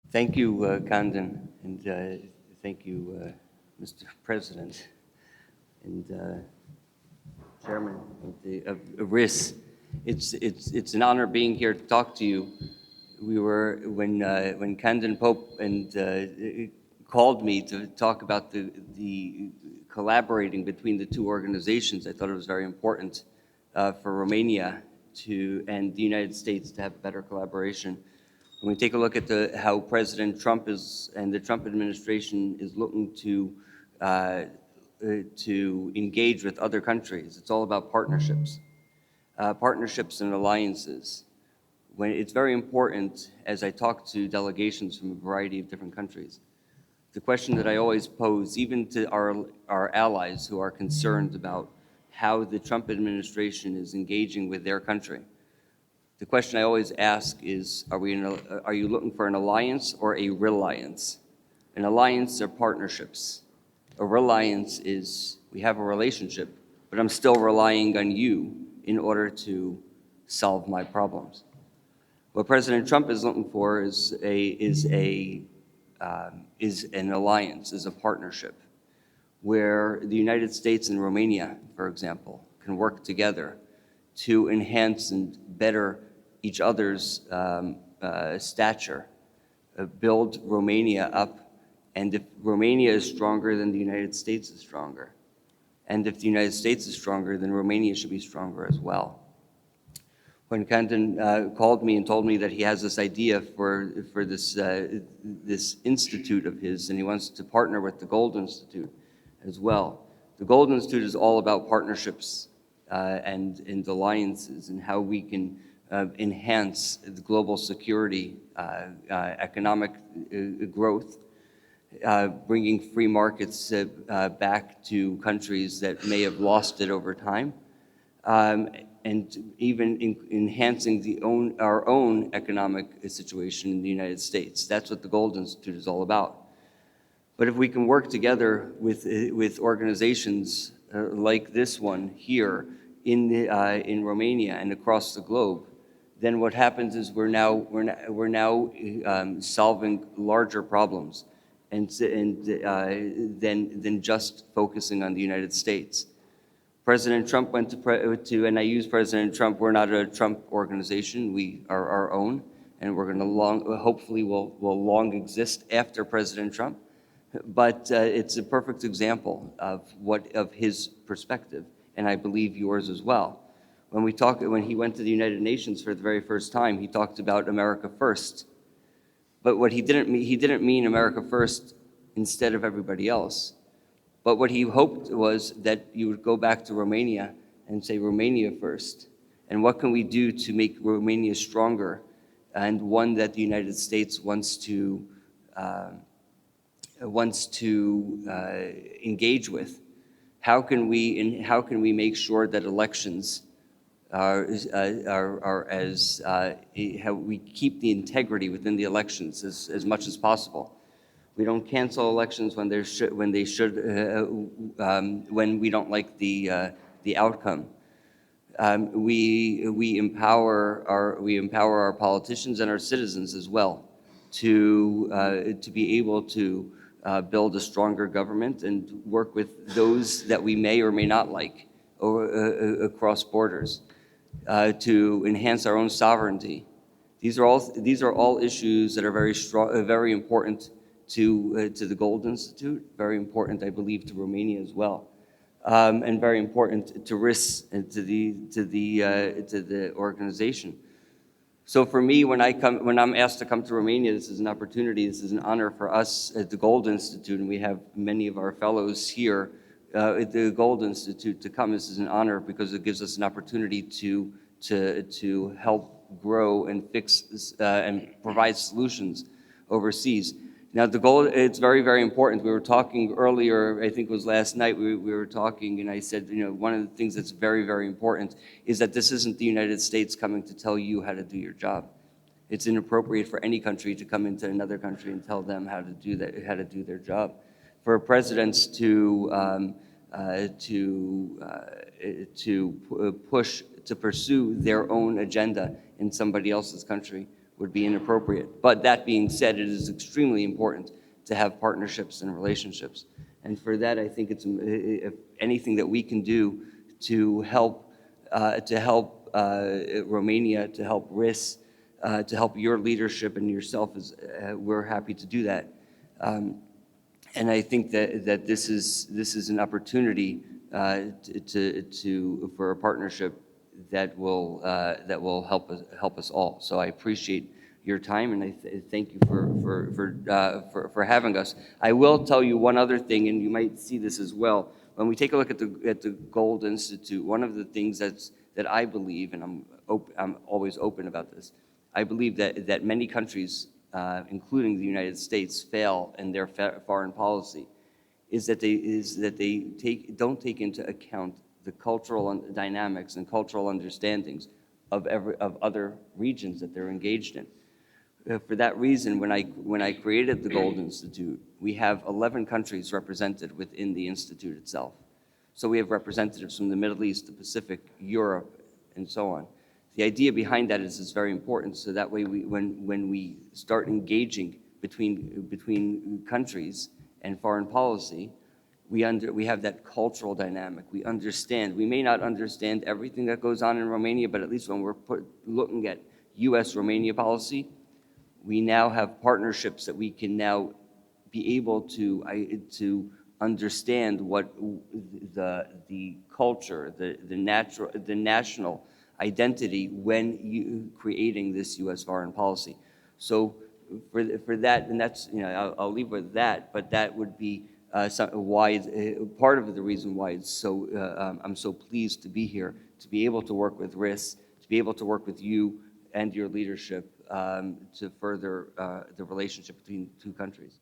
Thank you, Kandan, and thank you, Mr. President and Chairman of RIIS. It's an honor being here to talk to you. When Kandan Pope called me to talk about the collaborating between the two organizations, I thought it was very important for Romania and the United States to have better collaboration. When we take a look at how President Trump and the Trump administration is looking to engage with other countries, it's all about partnerships, partnerships and alliances. It's very important, as I talk to delegations from a variety of different countries, the question that I always pose, even to our allies who are concerned about how the Trump administration is engaging with their country. The question I always ask is, are you looking for an alliance or a reliance? An alliance are partnerships. A reliance is, we have a relationship, but I'm still relying on you in order to solve my problems. What President Trump is looking for is an alliance, is a partnership, where the United States and Romania, for example, can work together to enhance and better each other's stature, build Romania up, and if Romania is stronger, then the United States is stronger. And if the United States is stronger, then Romania should be stronger as well. When Kandan called me and told me that he has this idea for this institute of his, and he wants to partner with the Gold Institute as well. The Gold Institute is all about partnerships and alliances and how we can enhance the global security, economic growth, bringing free markets back to countries that may have lost it over time, and even enhancing our own economic situation in the United States. That's what the Gold Institute is all about. But if we can work together with organizations like this one here in Romania and across the globe, then what happens is we're now solving larger problems, and than just focusing on the United States. President Trump went and I use President Trump. We're not a Trump organization. We are our own, and we're going to hopefully will long exist after President Trump. But it's a perfect example of his perspective, and I believe yours as well. When he went to the United Nations for the very first time, he talked about America first. But what he didn't mean America first instead of everybody else. But what he hoped was that you would go back to Romania and say Romania first. And what can we do to make Romania stronger, and one that the United States wants to engage with? How can we make sure that elections how we keep the integrity within the elections as much as possible? We don't cancel elections when we don't like the outcome. We empower our politicians and our citizens as well to be able to build a stronger government and work with those that we may or may not like across borders, to enhance our own sovereignty. These are all issues that are very important to the Gold Institute, very important, I believe, to Romania as well, and very important to RIIS and to the organization. So for me, when I'm asked to come to Romania, this is an opportunity, this is an honor for us at the Gold Institute, and we have many of our fellows here at the Gold Institute to come. This is an honor because it gives us an opportunity to help grow and fix and provide solutions overseas. Now, it's very, very important. We were talking earlier, I think it was last night, we were talking, and I said, one of the things that's very, very important is that this isn't the United States coming to tell you how to do your job. It's inappropriate for any country to come into another country and tell them how to do their job. For presidents to pursue their own agenda in somebody else's country would be inappropriate. But that being said, it is extremely important to have partnerships and relationships. And for that, I think it's if anything that we can do to help Romania, to help RIIS, to help your leadership and yourself, we're happy to do that. And I think that this is an opportunity for a partnership that will help us all. So I appreciate your time, and I thank you for having us. I will tell you one other thing, and you might see this as well. When we take a look at the Gold Institute, one of the things that I believe, and I'm always open about this, I believe that many countries, including the United States, fail in their foreign policy, is that they don't take into account the cultural dynamics and cultural understandings of other regions that they're engaged in. For that reason, when I created the Gold Institute, we have 11 countries represented within the institute itself. So we have representatives from the Middle East, the Pacific, Europe, and so on. The idea behind that is very important, so that way when we start engaging between countries and foreign policy, we have that cultural dynamic. We understand. We may not understand everything that goes on in Romania, but at least when we're looking at U.S. Romania policy, we now have partnerships that we can now be able to understand what the culture, the national identity when creating this U.S. foreign policy. So for that, and that's, I'll leave with that, but that would be part of the reason why it's so I'm so pleased to be here, to be able to work with RIIS, to be able to work with you and your leadership to further the relationship between two countries.